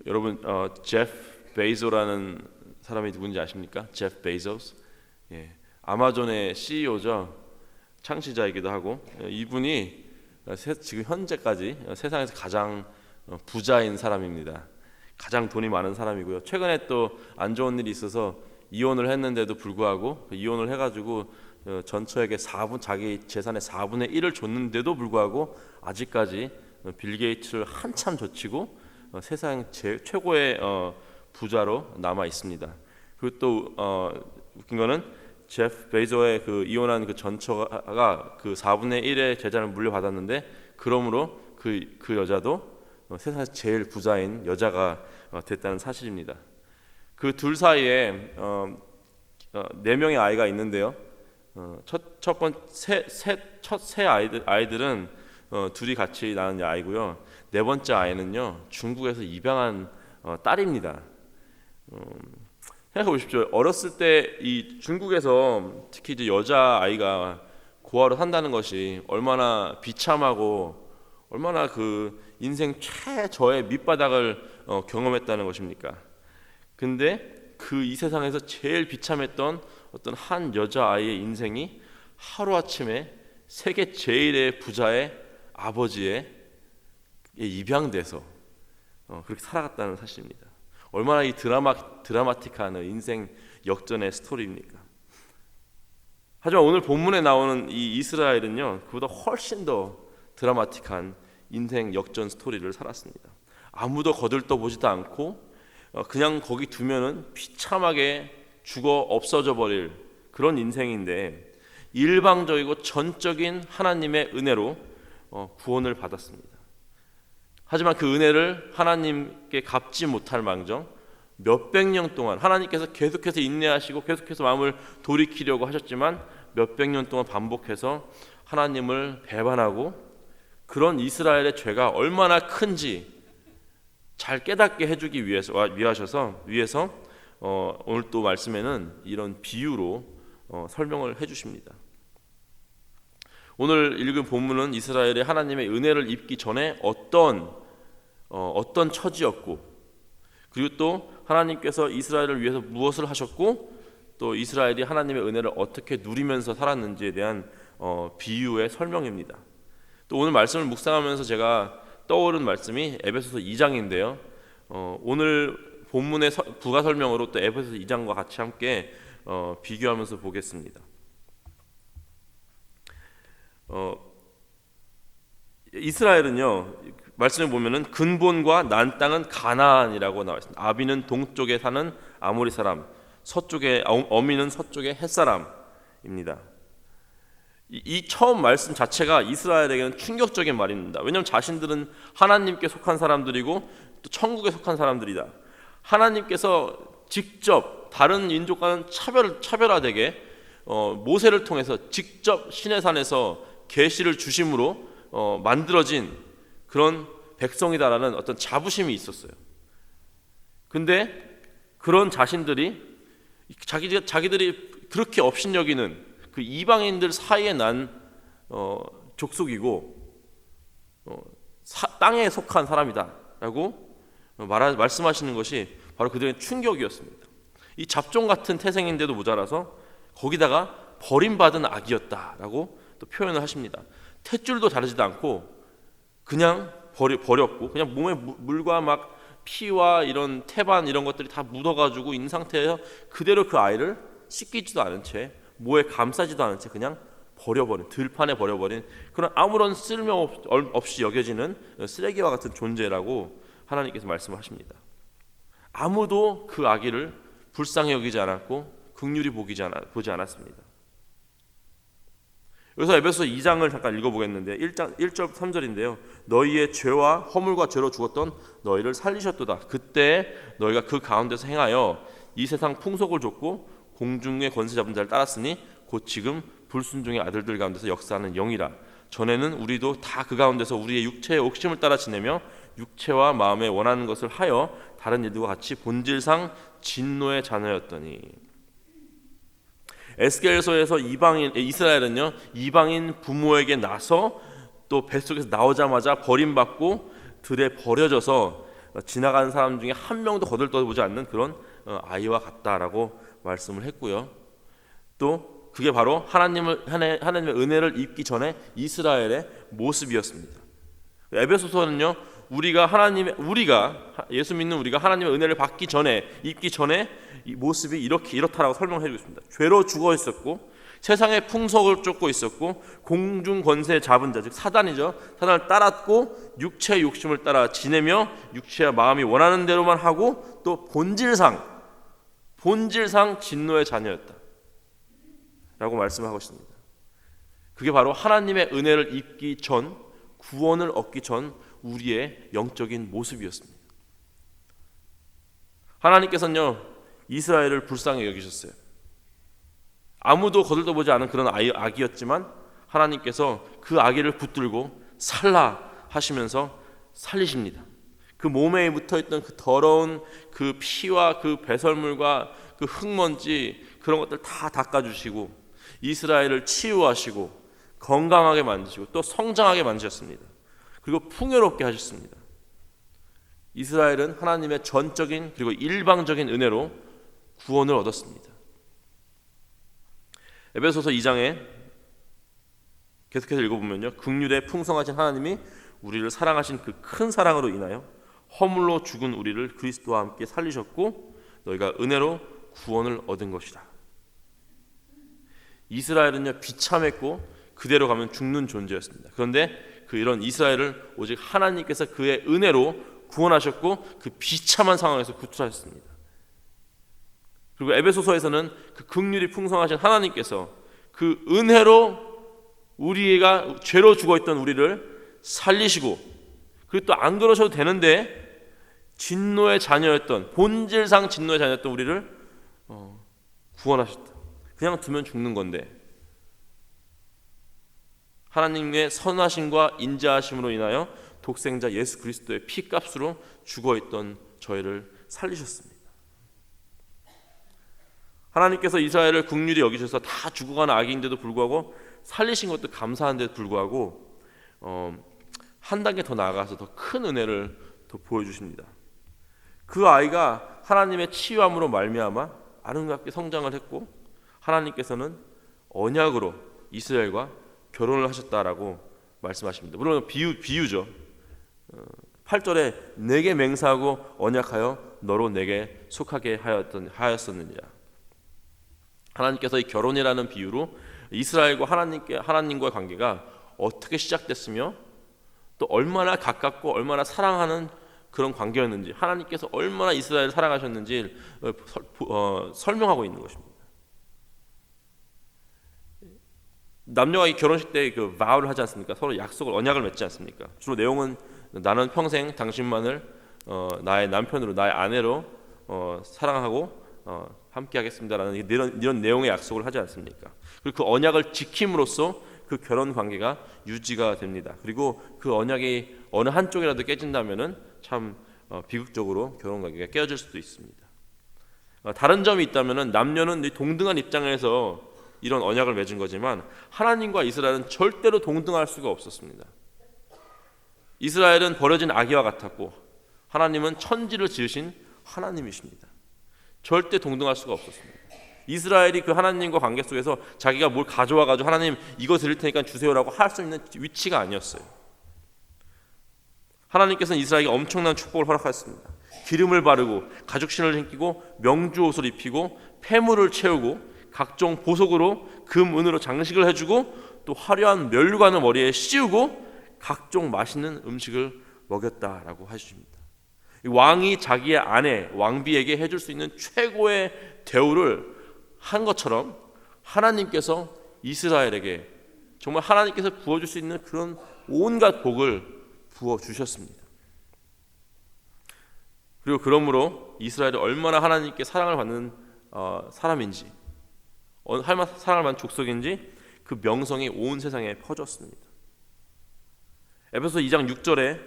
여러분 제프 베이조라는 사람이 누군지 아십니까? 제프 베이조스. 아마존의 CEO죠. 창시자이기도 하고 이분이 지금 현재까지 세상에서 가장 부자인 사람입니다. 가장 돈이 많은 사람이고요. 최근에 또 안 좋은 일이 있어서 이혼을 했는데도 불구하고 이혼을 해가지고 전처에게 자기 재산의 4분의 1을 줬는데도 불구하고 아직까지 빌 게이츠를 한참 젖히고 세상 최고의 부자로 남아 있습니다. 그리고 또 웃긴 거는 제프 베이조의 그 이혼한 그 전처가 그 4분의 1의 재산을 물려받았는데 그러므로 그 여자도 세상에서 제일 부자인 여자가 됐다는 사실입니다. 그 둘 사이에 4명의 아이가 있는데요. 첫 세 아이들은 둘이 같이 낳은 아이고요. 4번째 아이는요 중국에서 입양한 딸입니다. 생각해 보십시오. 어렸을 때 이 중국에서 특히 이제 여자 아이가 고아로 산다는 것이 얼마나 비참하고 얼마나 그 인생 최저의 밑바닥을 경험했다는 것입니까? 근데 이 세상에서 제일 비참했던 어떤 한 여자 아이의 인생이 하루아침에 세계 제일의 부자의 아버지에 입양돼서 그렇게 살아갔다는 사실입니다. 얼마나 이 드라마틱한 인생 역전의 스토리입니까? 하지만 오늘 본문에 나오는 이 이스라엘은요 그보다 훨씬 더 드라마틱한 인생 역전 스토리를 살았습니다. 아무도 거들떠보지도 않고 그냥 거기 두면은 비참하게 죽어 없어져 버릴 그런 인생인데 일방적이고 전적인 하나님의 은혜로 구원을 받았습니다. 하지만 그 은혜를 하나님께 갚지 못할 망정 몇백 년 동안 하나님께서 계속해서 인내하시고 계속해서 마음을 돌이키려고 하셨지만 몇백 년 동안 반복해서 하나님을 배반하고 그런 이스라엘의 죄가 얼마나 큰지 잘 깨닫게 해주기 위해서 오늘 또 말씀에는 이런 비유로 설명을 해주십니다. 오늘 읽은 본문은 이스라엘의 하나님의 은혜를 입기 전에 어떤 처지였고 그리고 또 하나님께서 이스라엘을 위해서 무엇을 하셨고 또 이스라엘이 하나님의 은혜를 어떻게 누리면서 살았는지에 대한 비유의 설명입니다. 또 오늘 말씀을 묵상하면서 제가 떠오른 말씀이 에베소서 2장인데요. 오늘 본문의 부가 설명으로 또 에베소서 2장과 같이 함께 비교하면서 보겠습니다. 이스라엘은요 말씀을 보면은 근본과 난 땅은 가나안이라고 나와 있습니다. 아비는 동쪽에 사는 아모리 사람, 어미는 서쪽의 헷 사람입니다. 이 처음 말씀 자체가 이스라엘에게는 충격적인 말입니다. 왜냐하면 자신들은 하나님께 속한 사람들이고 또 천국에 속한 사람들이다. 하나님께서 직접 다른 인족과는 차별화되게 모세를 통해서 직접 시내산에서 계시를 주심으로 만들어진 그런 백성이다라는 어떤 자부심이 있었어요. 근데 그런 자신들이 자기들이 그렇게 업신여기는 그 이방인들 사이에 난 족속이고 땅에 속한 사람이다라고 말씀하시는 것이 바로 그들의 충격이었습니다. 이 잡종 같은 태생인데도 모자라서 거기다가 버림받은 악이었다라고 또 표현을 하십니다. 탯줄도 자르지도 않고 그냥 버렸고 그냥 몸에 물과 막 피와 이런 태반 이런 것들이 다 묻어가지고 있는 상태에서 그대로 그 아이를 씻기지도 않은 채 모에 감싸지도 않은 채 그냥 버려버린 들판에 버려버린 그런 아무런 쓸모없이 여겨지는 쓰레기와 같은 존재라고 하나님께서 말씀하십니다. 아무도 그 아기를 불쌍히 여기지 않았고 긍휼히 보지 않았습니다. 여기서 에베소서 2장을 잠깐 읽어보겠는데 1절 3절인데요. 너희의 죄와 허물과 죄로 죽었던 너희를 살리셨도다. 그때 너희가 그 가운데서 행하여 이 세상 풍속을 좇고 공중의 권세 잡은 자를 따랐으니 곧 지금 불순종의 아들들 가운데서 역사하는 영이라. 전에는 우리도 다 그 가운데서 우리의 육체의 옥심을 따라 지내며 육체와 마음에 원하는 것을 하여 다른 이들과 같이 본질상 진노의 자녀였더니. 에스겔서에서 이스라엘은요 이방인 부모에게 나서 또 뱃속에서 나오자마자 버림받고 들에 버려져서 지나가는 사람 중에 한 명도 거들떠보지 않는 그런 아이와 같다라고 말씀을 했고요. 또 그게 바로 하나님의 은혜를 입기 전에 이스라엘의 모습이었습니다. 에베소서는요, 예수 믿는 우리가 하나님의 은혜를 받기 전에, 입기 전에 이 모습이 이렇다라고 설명해 주고 있습니다. 죄로 죽어 있었고, 세상의 풍속을 쫓고 있었고, 공중 권세 잡은 자, 즉 사단이죠. 사단을 따랐고, 육체의 욕심을 따라 지내며 육체와 마음이 원하는 대로만 하고, 또 본질상 진노의 자녀였다 라고 말씀하고 있습니다. 그게 바로 하나님의 은혜를 입기 전, 구원을 얻기 전 우리의 영적인 모습이었습니다. 하나님께서는요, 이스라엘을 불쌍히 여기셨어요. 아무도 거들떠보지 않은 그런 아기였지만 하나님께서 그 아기를 붙들고 살라 하시면서 살리십니다. 그 몸에 붙어있던 그 더러운 그 피와 그 배설물과 그 흙먼지, 그런 것들 다 닦아주시고 이스라엘을 치유하시고 건강하게 만드시고 또 성장하게 만드셨습니다. 그리고 풍요롭게 하셨습니다. 이스라엘은 하나님의 전적인 그리고 일방적인 은혜로 구원을 얻었습니다. 에베소서 2장에 계속해서 읽어보면요, 긍휼에 풍성하신 하나님이 우리를 사랑하신 그 큰 사랑으로 인하여 허물로 죽은 우리를 그리스도와 함께 살리셨고 너희가 은혜로 구원을 얻은 것이다. 이스라엘은요, 비참했고 그대로 가면 죽는 존재였습니다. 그런데 이런 이스라엘을 오직 하나님께서 그의 은혜로 구원하셨고 그 비참한 상황에서 구출하셨습니다. 그리고 에베소서에서는 그 긍휼이 풍성하신 하나님께서 그 은혜로 우리가 죄로 죽어있던 우리를 살리시고, 그리고 또 안 그러셔도 되는데 진노의 자녀였던, 본질상 진노의 자녀였던 우리를 구원하셨다. 그냥 두면 죽는 건데 하나님의 선하심과 인자하심으로 인하여 독생자 예수 그리스도의 피값으로 죽어있던 저희를 살리셨습니다. 하나님께서 이스라엘을 긍휼히 여기셔서 다 죽어가는 아기인데도 불구하고 살리신 것도 감사한데도 불구하고 한 단계 더 나아가서 더 큰 은혜를 더 보여주십니다. 그 아이가 하나님의 치유함으로 말미암아 아름답게 성장을 했고 하나님께서는 언약으로 이스라엘과 결혼을 하셨다라고 말씀하십니다. 물론 비유죠. 8절에 내게 맹세하고 언약하여 너로 내게 속하게 하였었느니라. 하나님께서 이 결혼이라는 비유로 이스라엘과 하나님과의 관계가 어떻게 시작됐으며 또 얼마나 가깝고 얼마나 사랑하는 그런 관계였는지, 하나님께서 얼마나 이스라엘을 사랑하셨는지 설명하고 있는 것입니다. 남녀가 이 결혼식 때 그 vow를 하지 않습니까? 서로 약속을, 언약을 맺지 않습니까? 주로 내용은 나는 평생 당신만을 나의 남편으로, 나의 아내로 사랑하고 함께 하겠습니다라는 이런 내용의 약속을 하지 않습니까? 그리고 그 언약을 지킴으로써 그 결혼 관계가 유지가 됩니다. 그리고 그 언약이 어느 한쪽이라도 깨진다면은 참 비극적으로 결혼 관계가 깨어질 수도 있습니다. 다른 점이 있다면은 남녀는 동등한 입장에서 이런 언약을 맺은 거지만 하나님과 이스라엘은 절대로 동등할 수가 없었습니다. 이스라엘은 버려진 아기와 같았고 하나님은 천지를 지으신 하나님이십니다. 절대 동등할 수가 없었습니다. 이스라엘이 그 하나님과 관계 속에서 자기가 뭘 가져와가지고 하나님 이거 드릴 테니까 주세요라고 할 수 있는 위치가 아니었어요. 하나님께서는 이스라엘에게 엄청난 축복을 허락하셨습니다. 기름을 바르고 가죽신을 신기고 명주 옷을 입히고 폐물을 채우고 각종 보석으로 금, 은으로 장식을 해주고 또 화려한 면류관을 머리에 씌우고 각종 맛있는 음식을 먹였다라고 하십니다. 왕이 자기의 아내 왕비에게 해줄 수 있는 최고의 대우를 한 것처럼 하나님께서 이스라엘에게 정말 하나님께서 부어줄 수 있는 그런 온갖 복을 부어주셨습니다. 그리고 그러므로 이스라엘이 얼마나 하나님께 사랑을 받는 사람인지, 사랑을 받는 족속인지 그 명성이 온 세상에 퍼졌습니다. 에베소서 2장 6절에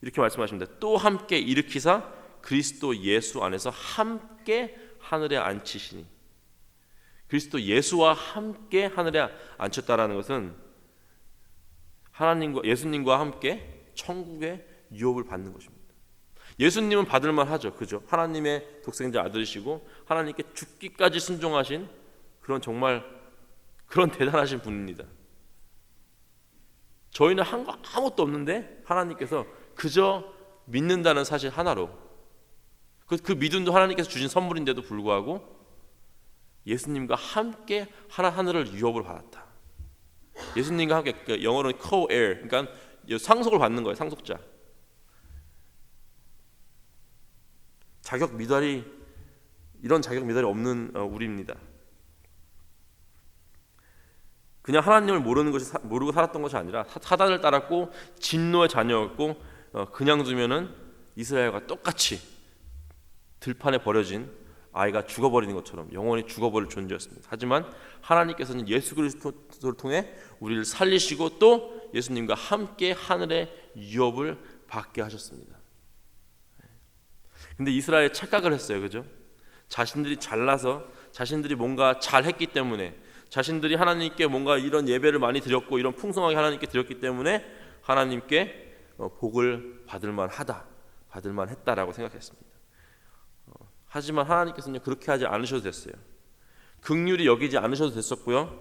이렇게 말씀하십니다. 또 함께 일으키사 그리스도 예수 안에서 함께 하늘에 앉히시니, 그리스도 예수와 함께 하늘에 앉혔다라는 것은 예수님과 함께 천국의 유업을 받는 것입니다. 예수님은 받을만 하죠. 그죠? 하나님의 독생자 아들이시고 하나님께 죽기까지 순종하신 그런 정말 그런 대단하신 분입니다. 저희는 한 거 아무것도 없는데 하나님께서 그저 믿는다는 사실 하나로 그 믿음도 하나님께서 주신 선물인데도 불구하고 예수님과 함께 하늘을 유업을 받았다. 예수님과 함께, 영어로는 co-heir, 그러니까 상속을 받는 거예요. 상속자. 자격 미달이, 이런 자격 미달이 없는 우리입니다. 그냥 하나님을 모르고 살았던 것이 아니라 사단을 따랐고 진노의 자녀였고, 그냥 두면은 이스라엘과 똑같이 들판에 버려진 아이가 죽어버리는 것처럼 영원히 죽어버릴 존재였습니다. 하지만 하나님께서는 예수 그리스도를 통해 우리를 살리시고 또 예수님과 함께 하늘의 유업을 받게 하셨습니다. 근데 이스라엘 착각을 했어요. 그죠? 자신들이 잘나서 자신들이 뭔가 잘했기 때문에 자신들이 하나님께 뭔가 이런 예배를 많이 드렸고 이런 풍성하게 하나님께 드렸기 때문에 하나님께 복을 받을만 했다라고 생각했습니다. 하지만 하나님께서는 그렇게 하지 않으셔도 됐어요. 긍휼히 여기지 않으셔도 됐었고요.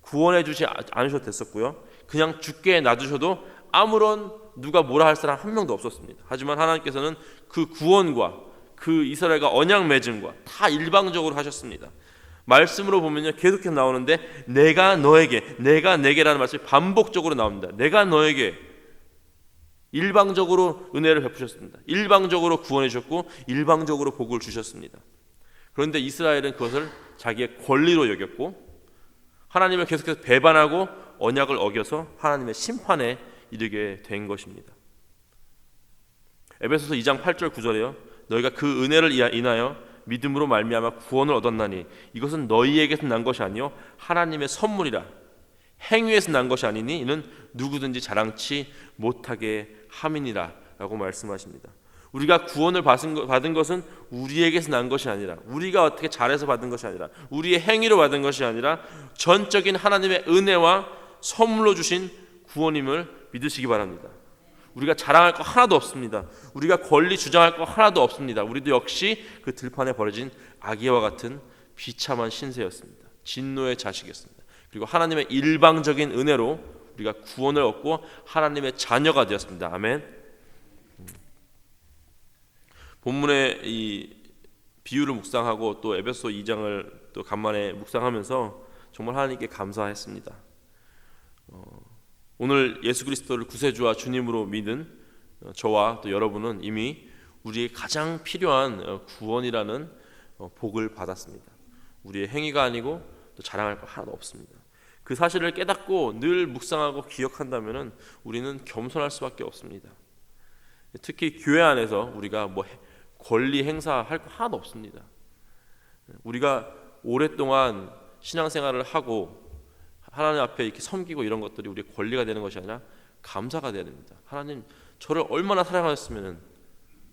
구원해 주지 않으셔도 됐었고요. 그냥 죽게 놔두셔도 아무런 누가 뭐라 할 사람 한 명도 없었습니다. 하지만 하나님께서는 그 구원과 그 이스라엘과 언약 맺음과 다 일방적으로 하셨습니다. 말씀으로 보면요, 계속해서 나오는데 내가 너에게, 내가 내게라는 말씀이 반복적으로 나옵니다. 내가 너에게 일방적으로 은혜를 베푸셨습니다. 일방적으로 구원해 주셨고 일방적으로 복을 주셨습니다. 그런데 이스라엘은 그것을 자기의 권리로 여겼고 하나님을 계속해서 배반하고 언약을 어겨서 하나님의 심판에 이르게 된 것입니다. 에베소서 2장 8절 9절에요. 너희가 그 은혜를 인하여 믿음으로 말미암아 구원을 얻었나니 이것은 너희에게서 난 것이 아니요 하나님의 선물이라. 행위에서 난 것이 아니니 이는 누구든지 자랑치 못하게 함이니라 라고 말씀하십니다. 우리가 구원을 받은 것은 우리에게서 난 것이 아니라 우리가 어떻게 잘해서 받은 것이 아니라 우리의 행위로 받은 것이 아니라 전적인 하나님의 은혜와 선물로 주신 구원임을 믿으시기 바랍니다. 우리가 자랑할 거 하나도 없습니다. 우리가 권리 주장할 거 하나도 없습니다. 우리도 역시 그 들판에 버려진 아기와 같은 비참한 신세였습니다. 진노의 자식이었습니다. 그리고 하나님의 일방적인 은혜로 우리가 구원을 얻고 하나님의 자녀가 되었습니다. 아멘. 본문의 이 비유를 묵상하고 또 에베소 2장을 또 간만에 묵상하면서 정말 하나님께 감사했습니다. 오늘 예수 그리스도를 구세주와 주님으로 믿은 저와 또 여러분은 이미 우리의 가장 필요한 구원이라는 복을 받았습니다. 우리의 행위가 아니고 또 자랑할 거 하나도 없습니다. 그 사실을 깨닫고 늘 묵상하고 기억한다면 우리는 겸손할 수밖에 없습니다. 특히 교회 안에서 우리가 뭐 권리 행사할 거 하나도 없습니다. 우리가 오랫동안 신앙생활을 하고 하나님 앞에 이렇게 섬기고 이런 것들이 우리의 권리가 되는 것이 아니라 감사가 되어야 됩니다. 하나님 저를 얼마나 사랑하셨으면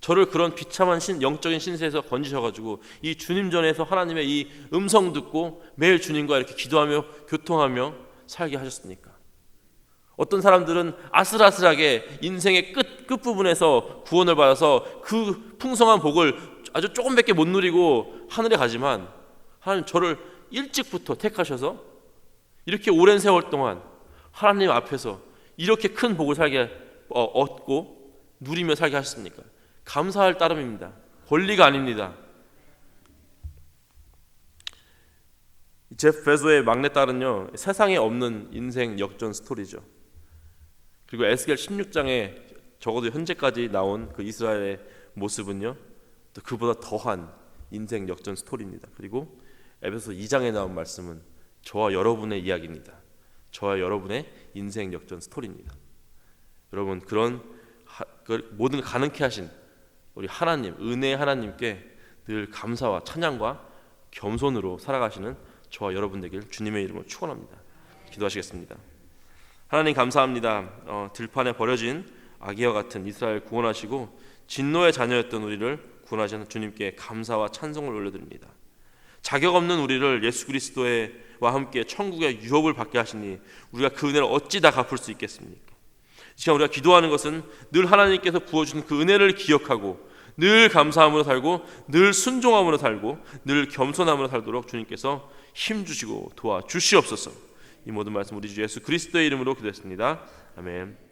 저를 그런 비참한 영적인 신세에서 건지셔가지고 이 주님 전에서 하나님의 이 음성 듣고 매일 주님과 이렇게 기도하며 교통하며 살게 하셨습니까? 어떤 사람들은 아슬아슬하게 인생의 끝부분에서 구원을 받아서 그 풍성한 복을 아주 조금밖에 못 누리고 하늘에 가지만 하나님 저를 일찍부터 택하셔서 이렇게 오랜 세월 동안 하나님 앞에서 이렇게 큰 복을 살게 얻고 누리며 살게 하셨습니까? 감사할 따름입니다. 권리가 아닙니다. 제프 베조의 막내딸은요, 세상에 없는 인생 역전 스토리죠. 그리고 에스겔 16장에 적어도 현재까지 나온 그 이스라엘의 모습은요, 또 그보다 더한 인생 역전 스토리입니다. 그리고 에베소 2장에 나온 말씀은 저와 여러분의 이야기입니다. 저와 여러분의 인생 역전 스토리입니다. 여러분, 그런 모든 걸 가능케 하신 우리 하나님, 은혜의 하나님께 늘 감사와 찬양과 겸손으로 살아가시는 저와 여러분 되길 주님의 이름으로 축원합니다. 기도하시겠습니다. 하나님 감사합니다. 들판에 버려진 아기와 같은 이스라엘 구원하시고 진노의 자녀였던 우리를 구원하시는 주님께 감사와 찬송을 올려드립니다. 자격 없는 우리를 예수 그리스도와 함께 천국의 유업을 받게 하시니 우리가 그 은혜를 어찌 다 갚을 수 있겠습니까? 이 시간 우리가 기도하는 것은 늘 하나님께서 부어주신 그 은혜를 기억하고 늘 감사함으로 살고 늘 순종함으로 살고 늘 겸손함으로 살도록 주님께서 힘주시고 도와주시옵소서. 이 모든 말씀 우리 주 예수 그리스도의 이름으로 기도했습니다. 아멘.